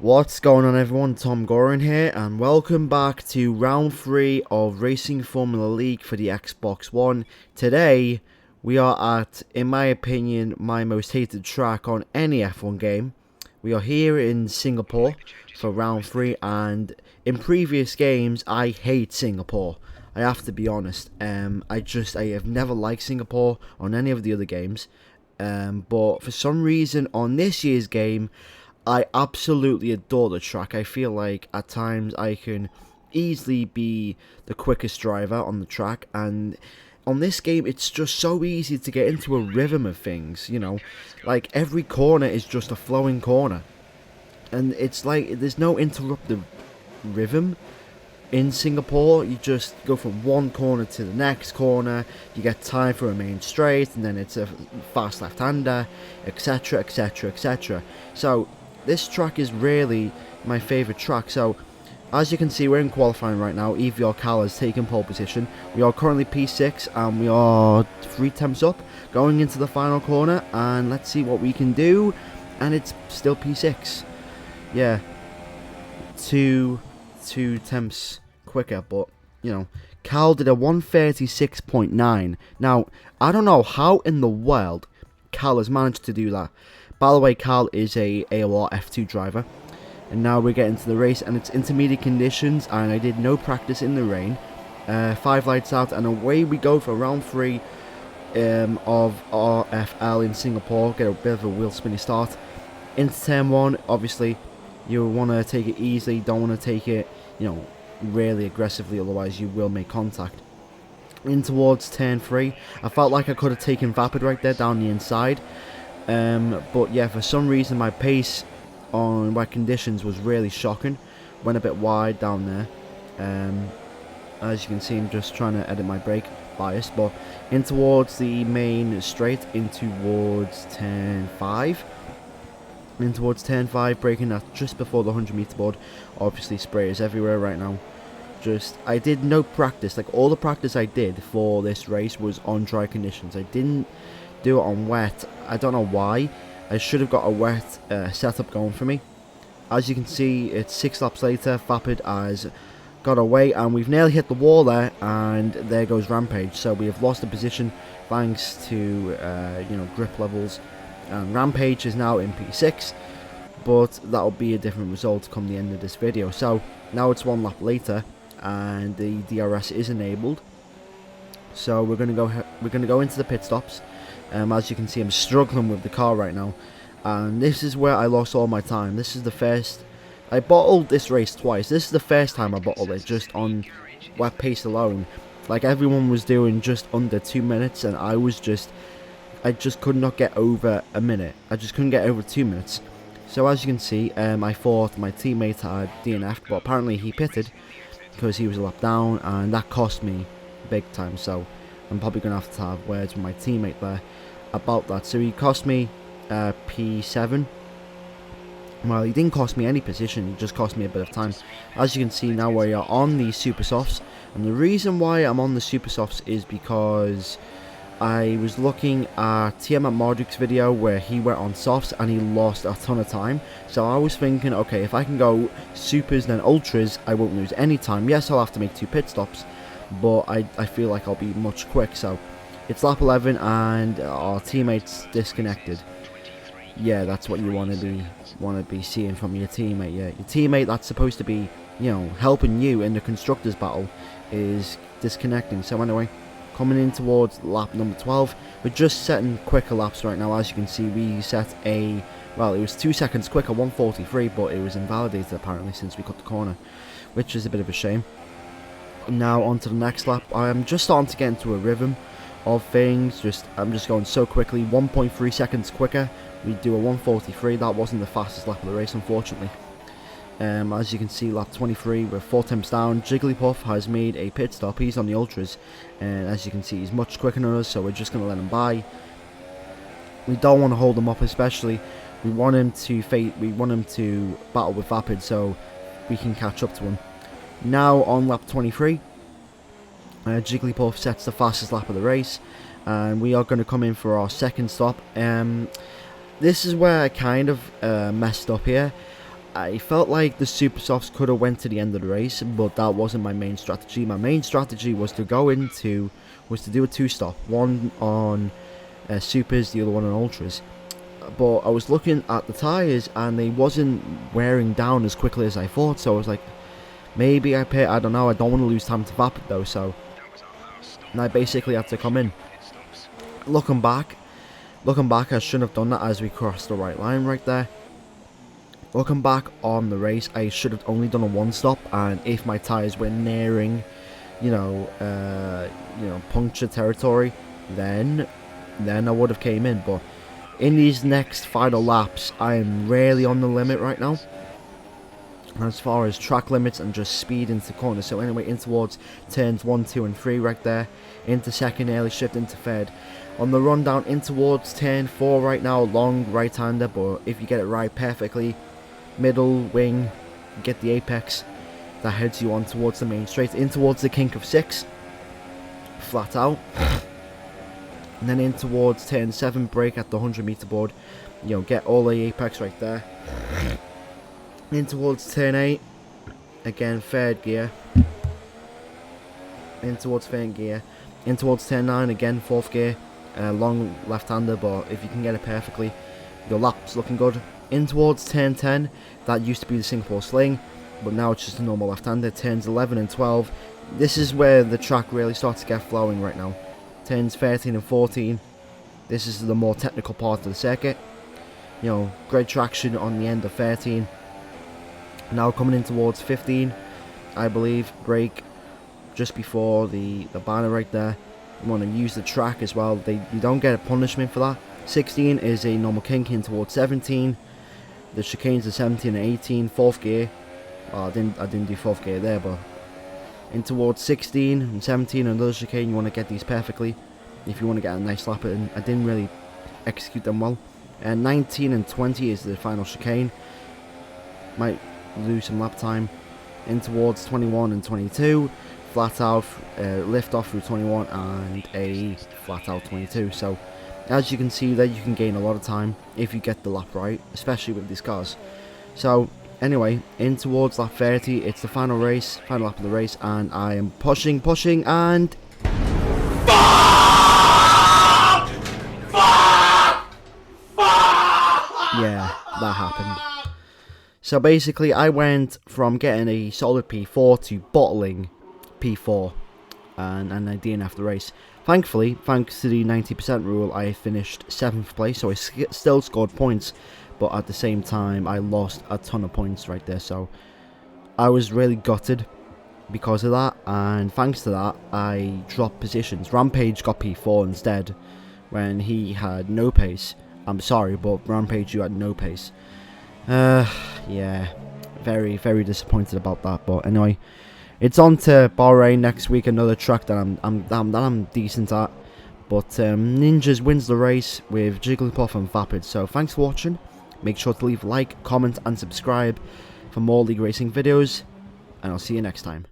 What's going on, everyone? TomGorian here, and welcome back to round 3 of Racing Formula League for the Xbox One. Today, we are at, in my opinion, my most hated track on any F1 game. We are here in Singapore for round 3, and in previous games, I hate Singapore. I have to be honest. I have never liked Singapore on any of the other games. But for some reason, on this year's game, I absolutely adore the track. I feel like at times I can easily be the quickest driver on the track, and on this game it's just so easy to get into a rhythm of things, like every corner is just a flowing corner, and it's like there's no interruptive rhythm. In Singapore, you just go from one corner to the next corner, you get time for a main straight, and then it's a fast left-hander, etc, etc, etc. So this track is really my favourite track. So as you can see, we're in qualifying right now. EVR Cal has taken pole position. We are currently P6 and we are 3 temps up going into the final corner, and let's see what we can do. And it's still P6. Yeah, two temps quicker, but Cal did a 136.9. Now I don't know how in the world Cal has managed to do that. By the way, Cal is a AOR F2 driver, and now we're getting to the race, and it's intermediate conditions, and I did no practice in the rain. 5 lights out, and away we go for round 3 of RFL in Singapore. Get a bit of a wheel spinny start. Into turn 1, obviously, you want to take it easily, don't want to take it, really aggressively, otherwise you will make contact. In towards turn 3, I felt like I could have taken Vapid right there down the inside. But yeah, for some reason my pace on wet conditions was really shocking. Went a bit wide down there. As you can see, I'm just trying to edit my brake bias. But in towards the main straight, in towards turn 5. In towards turn 5, braking at just before the 100-meter board. Obviously spray is everywhere right now. I did no practice. Like, all the practice I did for this race was on dry conditions. I didn't do it on wet. I don't know why. I should have got a wet setup going for me. As you can see, it's 6 laps later. Vapid has got away, and we've nearly hit the wall there, and there goes Rampage. So we have lost the position thanks to grip levels, and Rampage is now in P6, but that'll be a different result come the end of this video. So now it's 1 lap later, and the DRS is enabled. So we're gonna go into the pit stops. As you can see, I'm struggling with the car right now, and this is where I lost all my time. This is the first I bottled this race twice. This is the first time I bottled it just on wet pace alone. Like, everyone was doing just under 2 minutes, and I just could not get over a minute. I just couldn't get over 2 minutes. So as you can see, I thought my teammate had DNF'd, but apparently he pitted because he was a lap down, and that cost me big time. So I'm probably going to have words with my teammate there about that. So he cost me P7. Well, he didn't cost me any position, he just cost me a bit of time. As you can see, now we are on the Super Softs, and the reason why I'm on the Super Softs is because I was looking at Tiamat Marduk's video where he went on softs and he lost a ton of time. So I was thinking, okay, if I can go Supers then Ultras, I won't lose any time. Yes, I'll have to make 2 pit stops, but I feel like I'll be much quick. So it's lap 11 and our teammate's disconnected. Yeah, that's what you want to be seeing from your teammate. Yeah, your teammate that's supposed to be, helping you in the constructors battle is disconnecting. So anyway, coming in towards lap number 12, we're just setting quicker laps right now. As you can see, we set it was 2 seconds quicker, 1:43, but it was invalidated apparently since we cut the corner, which is a bit of a shame. Now on to the next lap. I'm just starting to get into a rhythm of things. I'm just going so quickly, 1.3 seconds quicker. We do a 1:43. That wasn't the fastest lap of the race, unfortunately. As you can see, lap 23, we're 4 temps down. Jigglypuff has made a pit stop. He's on the Ultras, and as you can see, he's much quicker than us, so we're just going to let him by. We don't want to hold him up, especially. We want him to battle with Vapid, so we can catch up to him. Now on lap 23, Jigglypuff sets the fastest lap of the race, and we are going to come in for our second stop. This is where I kind of messed up here. I felt like the super softs could have went to the end of the race, but that wasn't my main strategy. My main strategy was to do a 2-stop, one on supers, the other one on ultras. But I was looking at the tyres and they wasn't wearing down as quickly as I thought, so I was like, maybe I don't know, I don't want to lose time to vapid though, so and I basically had to come in. Looking back, I shouldn't have done that as we crossed the right line right there. Looking back on the race, I should have only done a 1-stop, and if my tyres were nearing, puncture territory, then I would have came in. But in these next final laps, I am really on the limit right now, as far as track limits and just speed into corners. So anyway, in towards turns 1, 2 and 3 right there, into second, early shift into third. On the run down in towards turn 4 right now, long right-hander, but if you get it right perfectly, middle wing, get the apex, that heads you on towards the main straight, in towards the kink of 6, flat out, and then in towards turn 7, brake at the 100-meter board, get all the apex right there, in towards turn 8, again third gear, in towards third gear, in towards turn 9, again 4th gear, long left-hander, but if you can get it perfectly, your lap's looking good. In towards turn 10, that used to be the Sinapore sling, but now it's just a normal left-hander. Turns 11 and 12, this is where the track really starts to get flowing right now. Turns 13 and 14, this is the more technical part of the circuit. Great traction on the end of 13. Now coming in towards 15, I believe, brake just before the banner right there. You want to use the track as well, you don't get a punishment for that. 16 is a normal kink in towards 17. The chicanes are 17 and 18, 4th gear. Oh, I didn't do 4th gear there, but in towards 16 and 17, another chicane. You want to get these perfectly if you want to get a nice lap in. I didn't really execute them well. And 19 and 20 is the final chicane. Might lose some lap time. In towards 21 and 22, flat out, lift off through 21 and a flat out 22. So as you can see there, you can gain a lot of time if you get the lap right, especially with these cars. So anyway, in towards lap 30, it's the final lap of the race, and I am pushing, and yeah, that happened. So basically, I went from getting a solid P4 to bottling P4, and I DNF'd the race. Thankfully, thanks to the 90% rule, I finished 7th place, so I still scored points, but at the same time, I lost a ton of points right there, so I was really gutted because of that, and thanks to that, I dropped positions. Rampage got P4 instead, when he had no pace. I'm sorry, but Rampage, you had no pace. Yeah, very, very disappointed about that, but anyway. It's on to Bahrain next week, another track that I'm decent at. But Ninjas wins the race with Jigglypuff and Vapid. So thanks for watching. Make sure to leave a like, comment and subscribe for more League Racing videos. And I'll see you next time.